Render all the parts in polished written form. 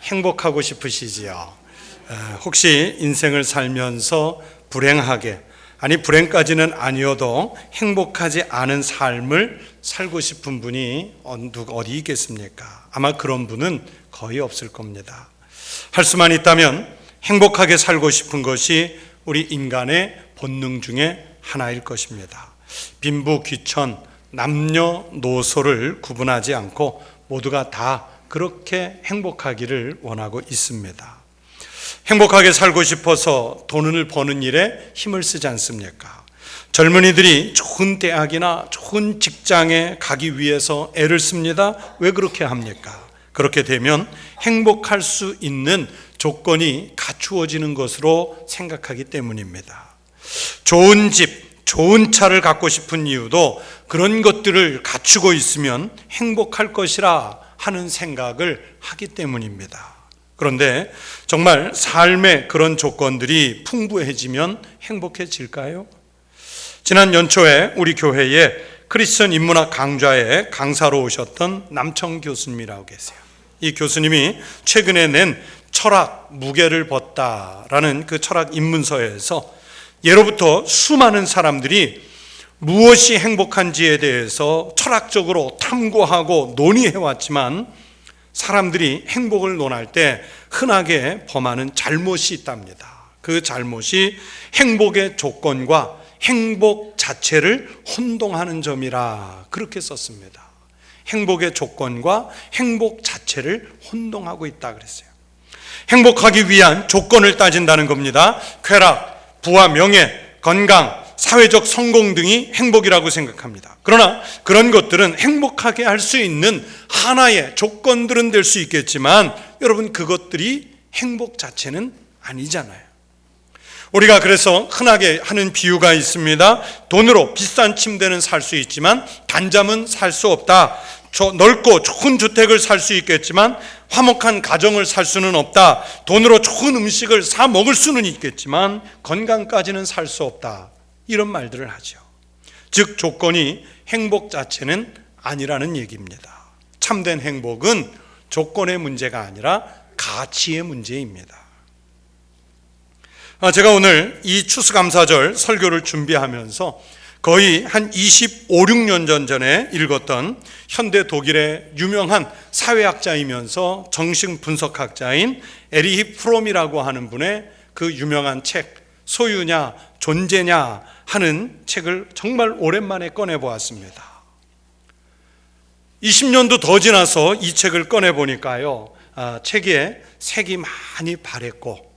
행복하고 싶으시지요? 혹시 인생을 살면서 불행하게, 아니 불행까지는 아니어도 행복하지 않은 삶을 살고 싶은 분이 어디 있겠습니까? 아마 그런 분은 거의 없을 겁니다. 할 수만 있다면 행복하게 살고 싶은 것이 우리 인간의 본능 중에 하나일 것입니다. 빈부 귀천, 남녀노소를 구분하지 않고 모두가 다 그렇게 행복하기를 원하고 있습니다. 행복하게 살고 싶어서 돈을 버는 일에 힘을 쓰지 않습니까? 젊은이들이 좋은 대학이나 좋은 직장에 가기 위해서 애를 씁니다. 왜 그렇게 합니까? 그렇게 되면 행복할 수 있는 조건이 갖추어지는 것으로 생각하기 때문입니다. 좋은 집, 좋은 차를 갖고 싶은 이유도 그런 것들을 갖추고 있으면 행복할 것이라 하는 생각을 하기 때문입니다. 그런데 정말 삶의 그런 조건들이 풍부해지면 행복해질까요? 지난 연초에 우리 교회에 크리스천 인문학 강좌에 강사로 오셨던 남청 교수님이라고 계세요. 이 교수님이 최근에 낸 철학 무게를 벗다라는 그 철학 입문서에서 예로부터 수많은 사람들이 무엇이 행복한지에 대해서 철학적으로 탐구하고 논의해왔지만 사람들이 행복을 논할 때 흔하게 범하는 잘못이 있답니다. 그 잘못이 행복의 조건과 행복 자체를 혼동하는 점이라 그렇게 썼습니다. 행복의 조건과 행복 자체를 혼동하고 있다 그랬어요. 행복하기 위한 조건을 따진다는 겁니다. 쾌락, 부와 명예, 건강, 사회적 성공 등이 행복이라고 생각합니다. 그러나 그런 것들은 행복하게 할 수 있는 하나의 조건들은 될 수 있겠지만 여러분 그것들이 행복 자체는 아니잖아요. 우리가 그래서 흔하게 하는 비유가 있습니다. 돈으로 비싼 침대는 살 수 있지만 단잠은 살 수 없다. 넓고 좋은 주택을 살 수 있겠지만 화목한 가정을 살 수는 없다. 돈으로 좋은 음식을 사 먹을 수는 있겠지만 건강까지는 살 수 없다. 이런 말들을 하죠. 즉 조건이 행복 자체는 아니라는 얘기입니다. 참된 행복은 조건의 문제가 아니라 가치의 문제입니다. 제가 오늘 이 추수감사절 설교를 준비하면서 거의 한 25, 6년 전에 읽었던 현대 독일의 유명한 사회학자이면서 정신 분석학자인 에리히 프롬이라고 하는 분의 그 유명한 책 소유냐 존재냐 하는 책을 정말 오랜만에 꺼내보았습니다. 20년도 더 지나서 이 책을 꺼내보니까요, 책에 색이 많이 바랬고,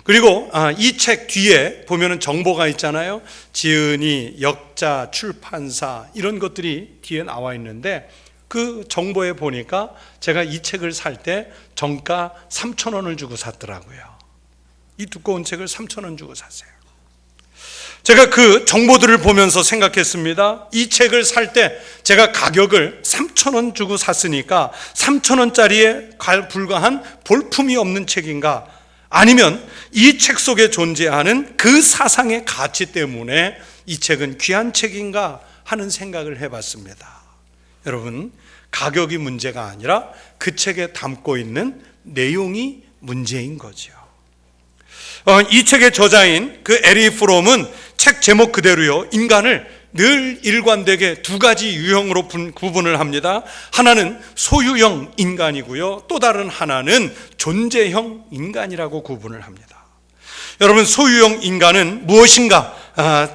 그리고 이 책 뒤에 보면은 정보가 있잖아요. 지은이, 역자, 출판사 이런 것들이 뒤에 나와 있는데 그 정보에 보니까 제가 이 책을 살 때 정가 3,000원을 주고 샀더라고요. 이 두꺼운 책을 3,000원 주고 샀어요. 제가 그 정보들을 보면서 생각했습니다. 이 책을 살 때 제가 가격을 3,000원 주고 샀으니까 3,000원짜리에 불과한 볼품이 없는 책인가, 아니면 이 책 속에 존재하는 그 사상의 가치 때문에 이 책은 귀한 책인가 하는 생각을 해봤습니다. 여러분, 가격이 문제가 아니라 그 책에 담고 있는 내용이 문제인 거죠. 이 책의 저자인 그 에리 프롬은 책 제목 그대로요, 인간을 늘 일관되게 두 가지 유형으로 구분을 합니다. 하나는 소유형 인간이고요, 또 다른 하나는 존재형 인간이라고 구분을 합니다. 여러분, 소유형 인간은 무엇인가?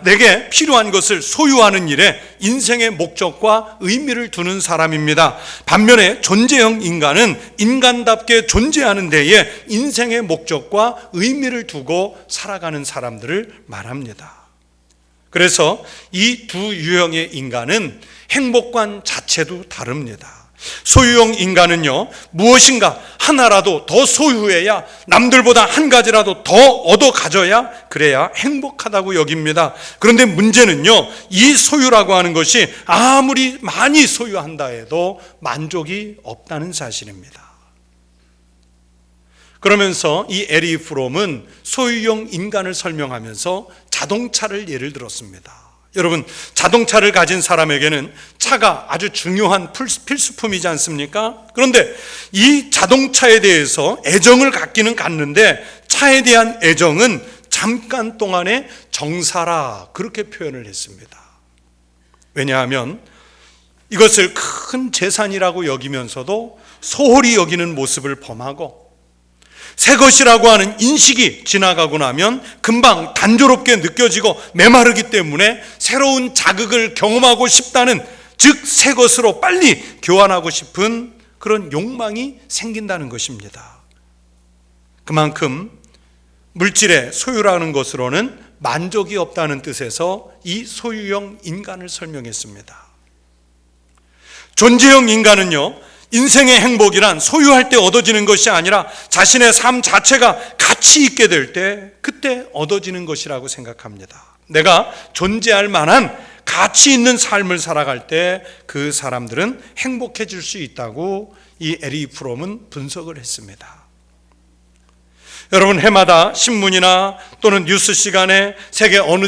내게 필요한 것을 소유하는 일에 인생의 목적과 의미를 두는 사람입니다. 반면에 존재형 인간은 인간답게 존재하는 데에 인생의 목적과 의미를 두고 살아가는 사람들을 말합니다. 그래서 이 두 유형의 인간은 행복관 자체도 다릅니다. 소유형 인간은요, 무엇인가 하나라도 더 소유해야, 남들보다 한 가지라도 더 얻어 가져야 그래야 행복하다고 여깁니다. 그런데 문제는요, 이 소유라고 하는 것이 아무리 많이 소유한다 해도 만족이 없다는 사실입니다. 그러면서 이 에리 프롬은 소유형 인간을 설명하면서 자동차를 예를 들었습니다. 여러분, 자동차를 가진 사람에게는 차가 아주 중요한 필수품이지 않습니까? 그런데 이 자동차에 대해서 애정을 갖기는 갖는데 차에 대한 애정은 잠깐 동안의 정사라, 그렇게 표현을 했습니다. 왜냐하면 이것을 큰 재산이라고 여기면서도 소홀히 여기는 모습을 범하고, 새 것이라고 하는 인식이 지나가고 나면 금방 단조롭게 느껴지고 메마르기 때문에 새로운 자극을 경험하고 싶다는, 즉 새 것으로 빨리 교환하고 싶은 그런 욕망이 생긴다는 것입니다. 그만큼 물질의 소유라는 것으로는 만족이 없다는 뜻에서 이 소유형 인간을 설명했습니다. 존재형 인간은요, 인생의 행복이란 소유할 때 얻어지는 것이 아니라 자신의 삶 자체가 가치 있게 될 때, 그때 얻어지는 것이라고 생각합니다. 내가 존재할 만한 가치 있는 삶을 살아갈 때 그 사람들은 행복해질 수 있다고 이 에리 프롬은 분석을 했습니다. 여러분, 해마다 신문이나 또는 뉴스 시간에 어느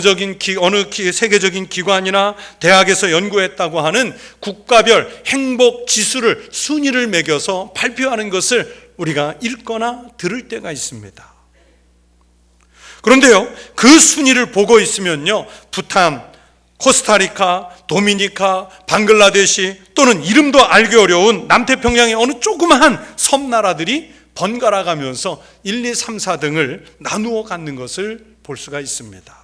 세계적인 기관이나 대학에서 연구했다고 하는 국가별 행복 지수를, 순위를 매겨서 발표하는 것을 우리가 읽거나 들을 때가 있습니다. 그런데요, 그 순위를 보고 있으면요, 부탄, 코스타리카, 도미니카, 방글라데시, 또는 이름도 알기 어려운 남태평양의 어느 조그마한 섬나라들이 번갈아 가면서 1, 2, 3, 4등을 나누어 갖는 것을 볼 수가 있습니다.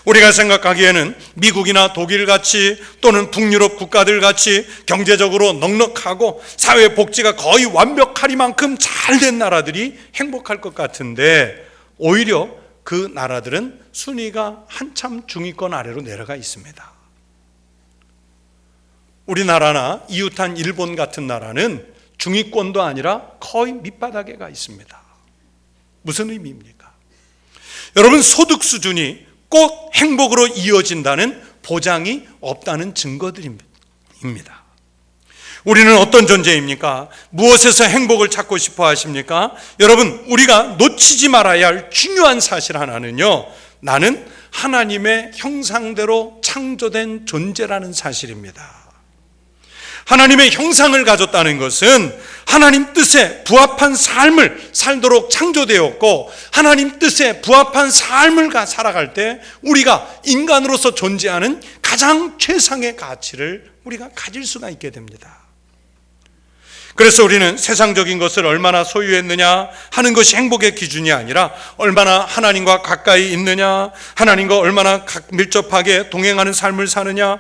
우리가 생각하기에는 미국이나 독일같이 또는 북유럽 국가들같이 경제적으로 넉넉하고 사회복지가 거의 완벽하리만큼 잘된 나라들이 행복할 것 같은데, 오히려 그 나라들은 순위가 한참 중위권 아래로 내려가 있습니다. 우리나라나 이웃한 일본 같은 나라는 중위권도 아니라 거의 밑바닥에 가 있습니다. 무슨 의미입니까? 여러분, 소득 수준이 꼭 행복으로 이어진다는 보장이 없다는 증거들입니다. 우리는 어떤 존재입니까? 무엇에서 행복을 찾고 싶어 하십니까? 여러분, 우리가 놓치지 말아야 할 중요한 사실 하나는요, 나는 하나님의 형상대로 창조된 존재라는 사실입니다. 하나님의 형상을 가졌다는 것은 하나님 뜻에 부합한 삶을 살도록 창조되었고, 하나님 뜻에 부합한 삶을 살아갈 때 우리가 인간으로서 존재하는 가장 최상의 가치를 우리가 가질 수가 있게 됩니다. 그래서 우리는 세상적인 것을 얼마나 소유했느냐 하는 것이 행복의 기준이 아니라, 얼마나 하나님과 가까이 있느냐, 하나님과 얼마나 밀접하게 동행하는 삶을 사느냐,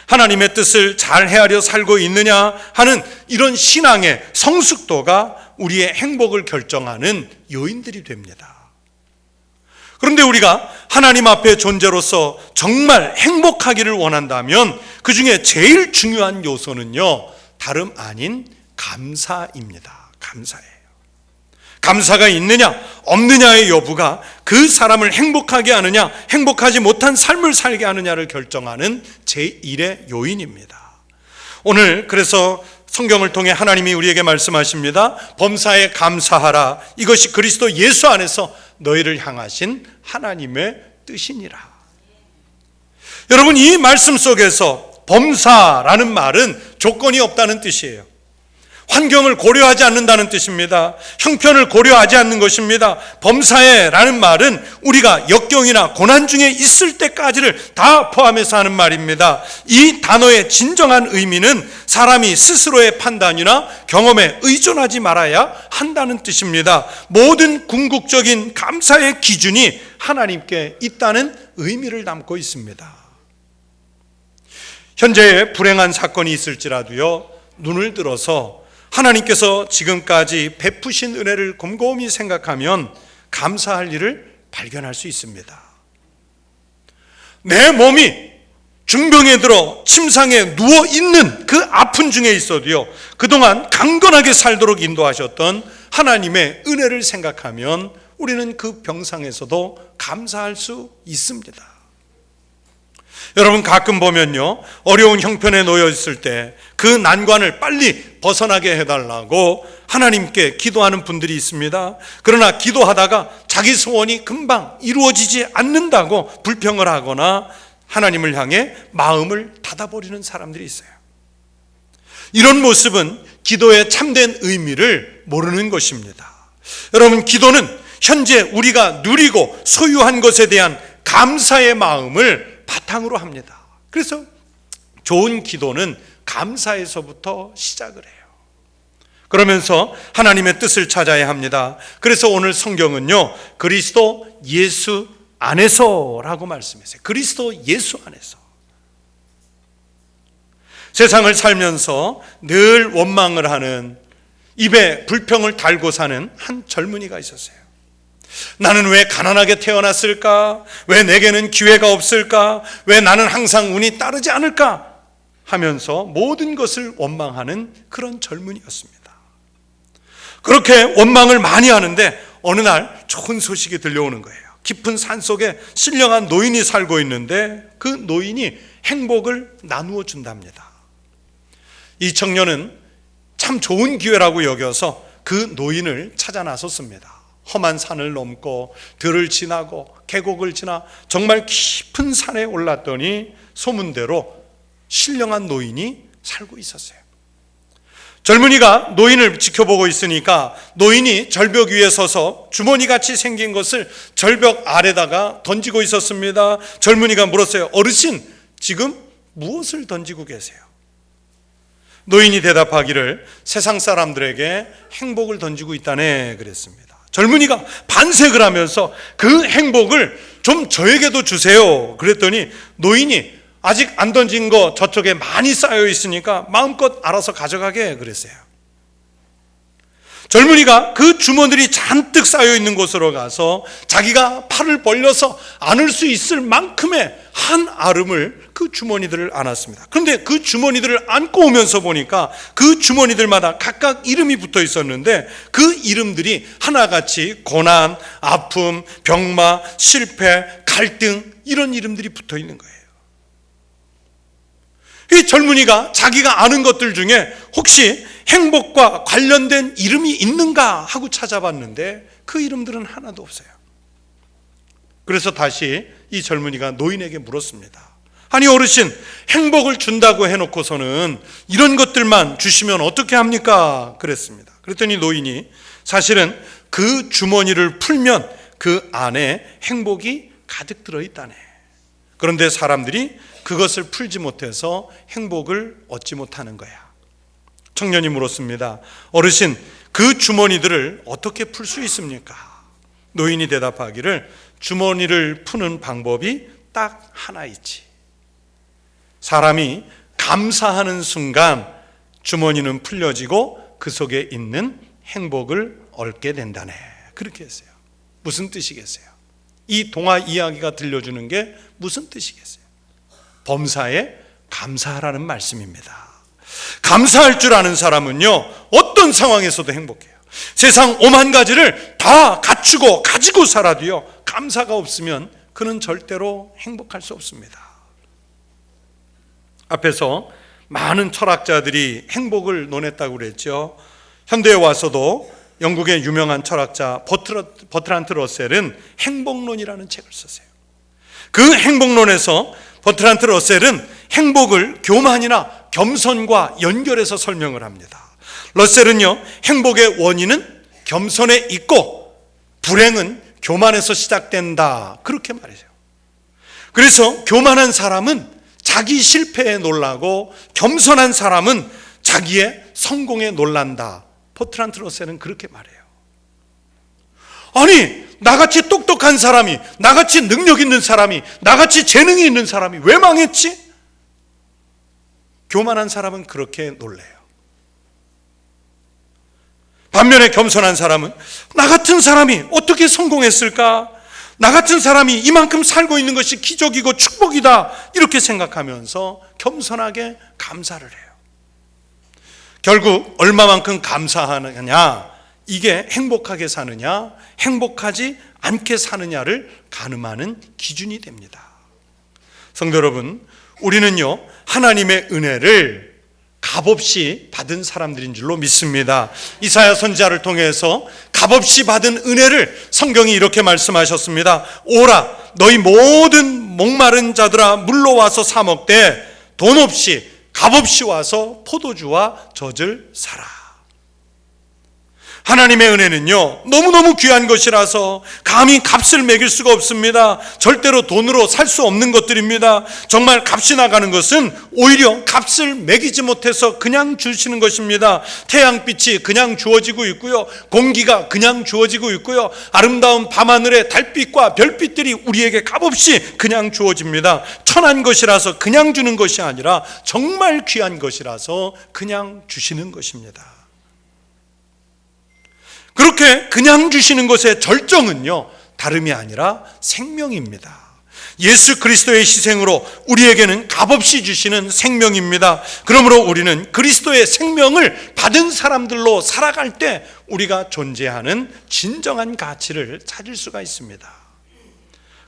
하나님의 뜻을 잘 헤아려 살고 있느냐 하는 이런 신앙의 성숙도가 우리의 행복을 결정하는 요인들이 됩니다. 그런데 우리가 하나님 앞에 존재로서 정말 행복하기를 원한다면 그 중에 제일 중요한 요소는요, 다름 아닌 감사입니다. 감사예요. 감사가 있느냐 없느냐의 여부가 그 사람을 행복하게 하느냐 행복하지 못한 삶을 살게 하느냐를 결정하는 제1의 요인입니다. 오늘 그래서 성경을 통해 하나님이 우리에게 말씀하십니다. 범사에 감사하라. 이것이 그리스도 예수 안에서 너희를 향하신 하나님의 뜻이니라. 여러분, 이 말씀 속에서 범사라는 말은 조건이 없다는 뜻이에요. 환경을 고려하지 않는다는 뜻입니다. 형편을 고려하지 않는 것입니다. 범사에라는 말은 우리가 역경이나 고난 중에 있을 때까지를 다 포함해서 하는 말입니다. 이 단어의 진정한 의미는 사람이 스스로의 판단이나 경험에 의존하지 말아야 한다는 뜻입니다. 모든 궁극적인 감사의 기준이 하나님께 있다는 의미를 담고 있습니다. 현재의 불행한 사건이 있을지라도요, 눈을 들어서 하나님께서 지금까지 베푸신 은혜를 곰곰이 생각하면 감사할 일을 발견할 수 있습니다. 내 몸이 중병에 들어 침상에 누워있는 그 아픈 중에 있어도요, 그동안 강건하게 살도록 인도하셨던 하나님의 은혜를 생각하면 우리는 그 병상에서도 감사할 수 있습니다. 여러분, 가끔 보면요, 어려운 형편에 놓여 있을 때 그 난관을 빨리 벗어나게 해달라고 하나님께 기도하는 분들이 있습니다. 그러나 기도하다가 자기 소원이 금방 이루어지지 않는다고 불평을 하거나 하나님을 향해 마음을 닫아버리는 사람들이 있어요. 이런 모습은 기도의 참된 의미를 모르는 것입니다. 여러분, 기도는 현재 우리가 누리고 소유한 것에 대한 감사의 마음을 바탕으로 합니다. 그래서 좋은 기도는 감사에서부터 시작을 해요. 그러면서 하나님의 뜻을 찾아야 합니다. 그래서 오늘 성경은요, 그리스도 예수 안에서라고 말씀했어요. 그리스도 예수 안에서. 세상을 살면서 늘 원망을 하는, 입에 불평을 달고 사는 한 젊은이가 있었어요. 나는 왜 가난하게 태어났을까? 왜 내게는 기회가 없을까? 왜 나는 항상 운이 따르지 않을까? 하면서 모든 것을 원망하는 그런 젊은이였습니다. 그렇게 원망을 많이 하는데 어느 날 좋은 소식이 들려오는 거예요. 깊은 산속에 신령한 노인이 살고 있는데 그 노인이 행복을 나누어 준답니다. 이 청년은 참 좋은 기회라고 여겨서 그 노인을 찾아 나섰습니다. 험한 산을 넘고 들을 지나고 계곡을 지나 정말 깊은 산에 올랐더니 소문대로 신령한 노인이 살고 있었어요. 젊은이가 노인을 지켜보고 있으니까 노인이 절벽 위에 서서 주머니같이 생긴 것을 절벽 아래다가 던지고 있었습니다. 젊은이가 물었어요. 어르신, 지금 무엇을 던지고 계세요? 노인이 대답하기를 세상 사람들에게 행복을 던지고 있다네 그랬습니다. 젊은이가 반색을 하면서 그 행복을 좀 저에게도 주세요 그랬더니 노인이 아직 안 던진 거 저쪽에 많이 쌓여 있으니까 마음껏 알아서 가져가게 그랬어요. 젊은이가 그 주머니들이 잔뜩 쌓여 있는 곳으로 가서 자기가 팔을 벌려서 안을 수 있을 만큼의 한 아름을 그 주머니들을 안았습니다. 그런데 그 주머니들을 안고 오면서 보니까 그 주머니들마다 각각 이름이 붙어 있었는데 그 이름들이 하나같이 고난, 아픔, 병마, 실패, 갈등, 이런 이름들이 붙어 있는 거예요. 이 젊은이가 자기가 아는 것들 중에 혹시 행복과 관련된 이름이 있는가 하고 찾아봤는데 그 이름들은 하나도 없어요. 그래서 다시 이 젊은이가 노인에게 물었습니다. 아니 어르신, 행복을 준다고 해놓고서는 이런 것들만 주시면 어떻게 합니까? 그랬습니다. 그랬더니 노인이 사실은 그 주머니를 풀면 그 안에 행복이 가득 들어있다네. 그런데 사람들이 그것을 풀지 못해서 행복을 얻지 못하는 거야. 청년이 물었습니다. 어르신, 그 주머니들을 어떻게 풀 수 있습니까? 노인이 대답하기를 주머니를 푸는 방법이 딱 하나 있지. 사람이 감사하는 순간 주머니는 풀려지고 그 속에 있는 행복을 얻게 된다네. 그렇게 했어요. 무슨 뜻이겠어요? 이 동화 이야기가 들려주는 게 무슨 뜻이겠어요? 범사에 감사하라는 말씀입니다. 감사할 줄 아는 사람은요, 어떤 상황에서도 행복해요. 세상 오만 가지를 다 갖추고 가지고 살아도요, 감사가 없으면 그는 절대로 행복할 수 없습니다. 앞에서 많은 철학자들이 행복을 논했다고 그랬죠. 현대에 와서도 영국의 유명한 철학자 버트란트 러셀은 행복론이라는 책을 썼어요. 그 행복론에서 버트란트 러셀은 행복을 교만이나 겸손과 연결해서 설명을 합니다. 러셀은요, 행복의 원인은 겸손에 있고 불행은 교만에서 시작된다, 그렇게 말해요. 그래서 교만한 사람은 자기 실패에 놀라고 겸손한 사람은 자기의 성공에 놀란다. 버트란트 러셀은 그렇게 말해요. 아니, 나같이 똑똑한 사람이, 나같이 능력 있는 사람이, 나같이 재능이 있는 사람이 왜 망했지? 교만한 사람은 그렇게 놀래요. 반면에 겸손한 사람은 나 같은 사람이 어떻게 성공했을까? 나 같은 사람이 이만큼 살고 있는 것이 기적이고 축복이다, 이렇게 생각하면서 겸손하게 감사를 해요. 결국 얼마만큼 감사하느냐, 이게 행복하게 사느냐, 행복하지 않게 사느냐를 가늠하는 기준이 됩니다. 성도 여러분, 우리는요, 하나님의 은혜를 값없이 받은 사람들인 줄로 믿습니다. 이사야 선지자를 통해서 값없이 받은 은혜를 성경이 이렇게 말씀하셨습니다. 오라 너희 모든 목마른 자들아 물로 와서 사 먹되 돈 없이 값없이 와서 포도주와 젖을 사라. 하나님의 은혜는요 너무너무 귀한 것이라서 감히 값을 매길 수가 없습니다. 절대로 돈으로 살 수 없는 것들입니다. 정말 값이 나가는 것은 오히려 값을 매기지 못해서 그냥 주시는 것입니다. 태양빛이 그냥 주어지고 있고요, 공기가 그냥 주어지고 있고요, 아름다운 밤하늘의 달빛과 별빛들이 우리에게 값없이 그냥 주어집니다. 천한 것이라서 그냥 주는 것이 아니라 정말 귀한 것이라서 그냥 주시는 것입니다. 그렇게 그냥 주시는 것의 절정은요 다름이 아니라 생명입니다. 예수 그리스도의 희생으로 우리에게는 값없이 주시는 생명입니다. 그러므로 우리는 그리스도의 생명을 받은 사람들로 살아갈 때 우리가 존재하는 진정한 가치를 찾을 수가 있습니다.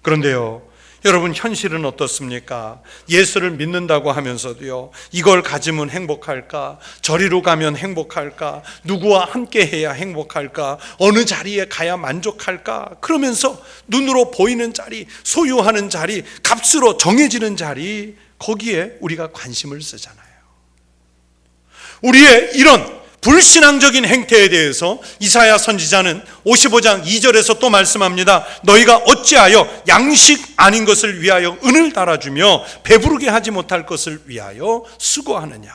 그런데요 여러분, 현실은 어떻습니까? 예수를 믿는다고 하면서도요 이걸 가지면 행복할까? 저리로 가면 행복할까? 누구와 함께 해야 행복할까? 어느 자리에 가야 만족할까? 그러면서 눈으로 보이는 자리, 소유하는 자리, 값으로 정해지는 자리, 거기에 우리가 관심을 쓰잖아요. 우리의 이런 불신앙적인 행태에 대해서 이사야 선지자는 55장 2절에서 또 말씀합니다. 너희가 어찌하여 양식 아닌 것을 위하여 은을 달아주며 배부르게 하지 못할 것을 위하여 수고하느냐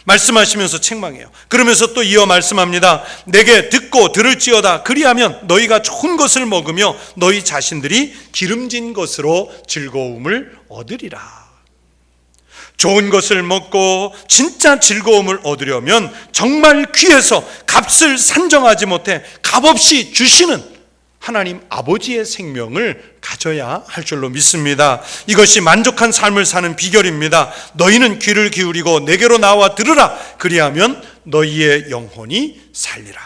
말씀하시면서 책망해요. 그러면서 또 이어 말씀합니다. 내게 듣고 들을지어다. 그리하면 너희가 좋은 것을 먹으며 너희 자신들이 기름진 것으로 즐거움을 얻으리라. 좋은 것을 먹고 진짜 즐거움을 얻으려면 정말 귀해서 값을 산정하지 못해 값없이 주시는 하나님 아버지의 생명을 가져야 할 줄로 믿습니다. 이것이 만족한 삶을 사는 비결입니다. 너희는 귀를 기울이고 내게로 나와 들으라. 그리하면 너희의 영혼이 살리라.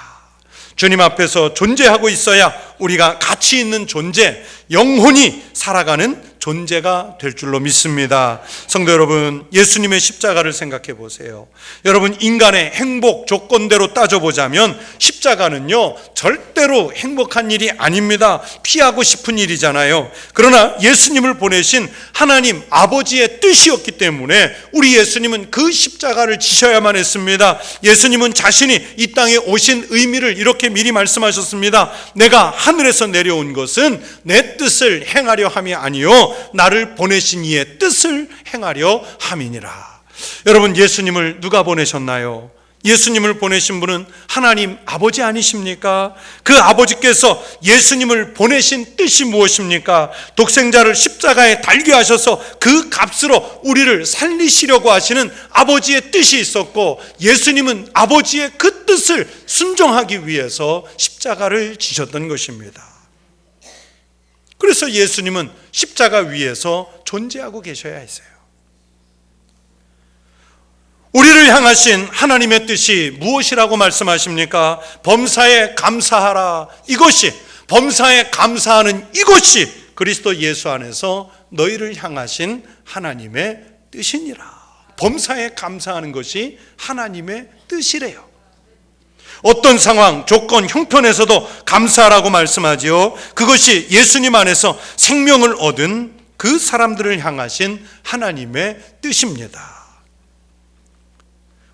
주님 앞에서 존재하고 있어야 우리가 가치 있는 존재, 영혼이 살아가는 존재가 될 줄로 믿습니다. 성도 여러분, 예수님의 십자가를 생각해 보세요. 여러분, 인간의 행복 조건대로 따져보자면 십자가는요 절대로 행복한 일이 아닙니다. 피하고 싶은 일이잖아요. 그러나 예수님을 보내신 하나님 아버지의 뜻이었기 때문에 우리 예수님은 그 십자가를 지셔야만 했습니다. 예수님은 자신이 이 땅에 오신 의미를 이렇게 미리 말씀하셨습니다. 내가 하늘에서 내려온 것은 내 뜻을 행하려 함이 아니요 나를 보내신 이의 뜻을 행하려 함이니라. 여러분, 예수님을 누가 보내셨나요? 예수님을 보내신 분은 하나님 아버지 아니십니까? 그 아버지께서 예수님을 보내신 뜻이 무엇입니까? 독생자를 십자가에 달게 하셔서 그 값으로 우리를 살리시려고 하시는 아버지의 뜻이 있었고, 예수님은 아버지의 그 뜻을 순종하기 위해서 십자가를 지셨던 것입니다. 그래서 예수님은 십자가 위에서 존재하고 계셔야 했어요. 우리를 향하신 하나님의 뜻이 무엇이라고 말씀하십니까? 범사에 감사하라. 이것이, 범사에 감사하는 이것이 그리스도 예수 안에서 너희를 향하신 하나님의 뜻이니라. 범사에 감사하는 것이 하나님의 뜻이래요. 어떤 상황, 조건, 형편에서도 감사하라고 말씀하지요. 그것이 예수님 안에서 생명을 얻은 그 사람들을 향하신 하나님의 뜻입니다.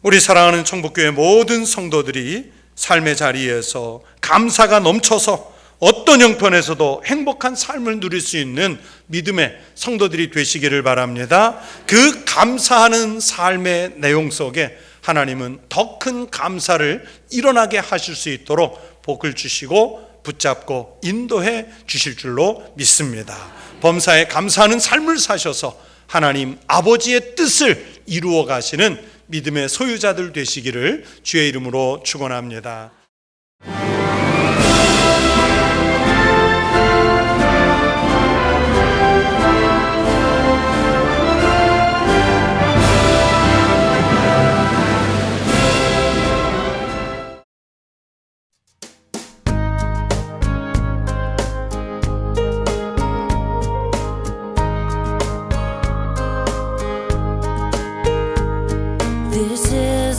우리 사랑하는 청북교회 모든 성도들이 삶의 자리에서 감사가 넘쳐서 어떤 형편에서도 행복한 삶을 누릴 수 있는 믿음의 성도들이 되시기를 바랍니다. 그 감사하는 삶의 내용 속에 하나님은 더 큰 감사를 일어나게 하실 수 있도록 복을 주시고 붙잡고 인도해 주실 줄로 믿습니다. 범사에 감사하는 삶을 사셔서 하나님 아버지의 뜻을 이루어 가시는 믿음의 소유자들 되시기를 주의 이름으로 축원합니다. This is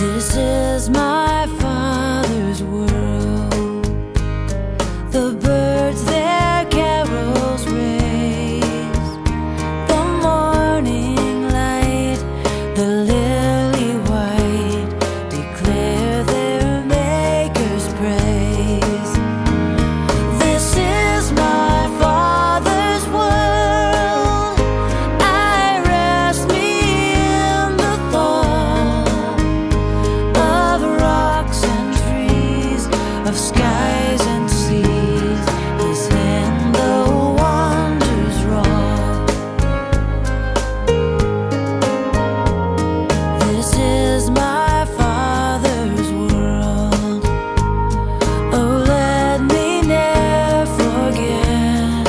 This is my Father's world. The birds their carols raise. The morning light, the lily white, declare their Maker's praise. This is my Father's world. I rest me in the thought of rocks and trees, of skies and seas. His hand the wonders wrought. This is my Father's world. Oh, let me never forget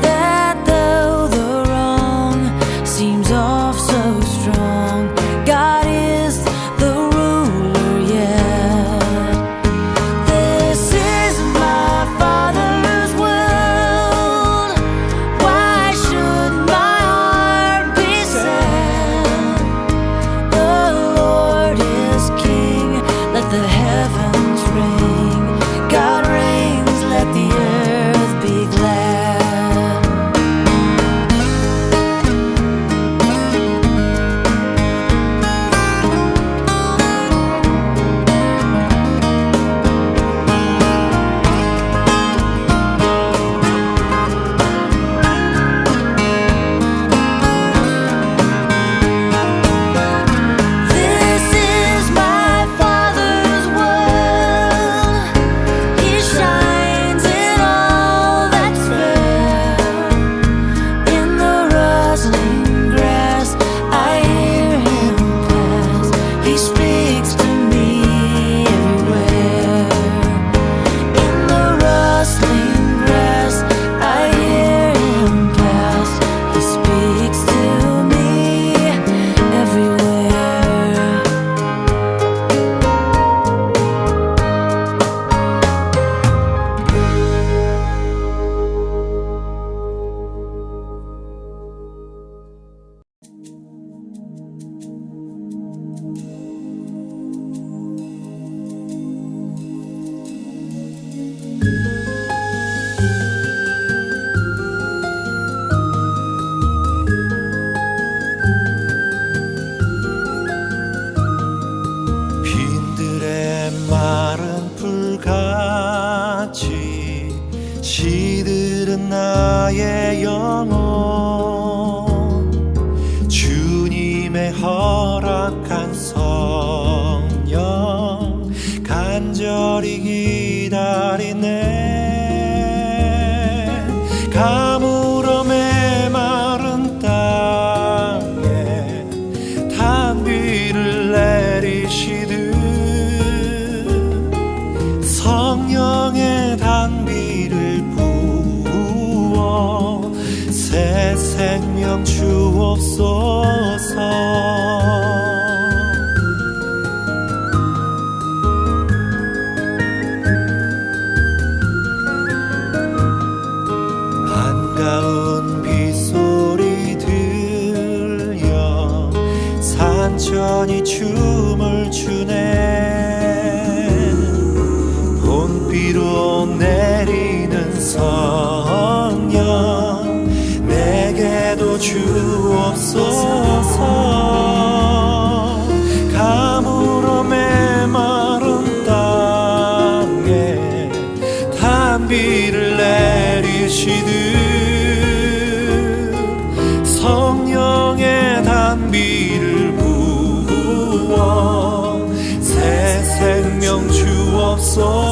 that though the wrong seems off so strong, God is the ruler yet. This is my Father's world. Why should my heart be sad? The Lord is King, let the heavens ring. God reigns, let the earth be glad. This is my Father's world. He shines in all that's fair. In the rustling grass, I hear him pass. He speaks to me everywhere. In the rustling grass, I hear him pass. He speaks to me everywhere. 빈들의 마른 풀같이 시들은 나의 영혼, 주님의 허락한 성령 간절히 기다리네. 가물어 메마른 땅에 단비를 내리시듯 성령의 단비를 부어 새 생명 주옵소서. 반가운 빗소리 들려 산천이 춤을 추네. 봄비로 내리는 성령 내게도 주옵소서. 가물어 메마른 땅에 단비를 내리시듯 성령의 단비를 부어 새 생명 주옵소서.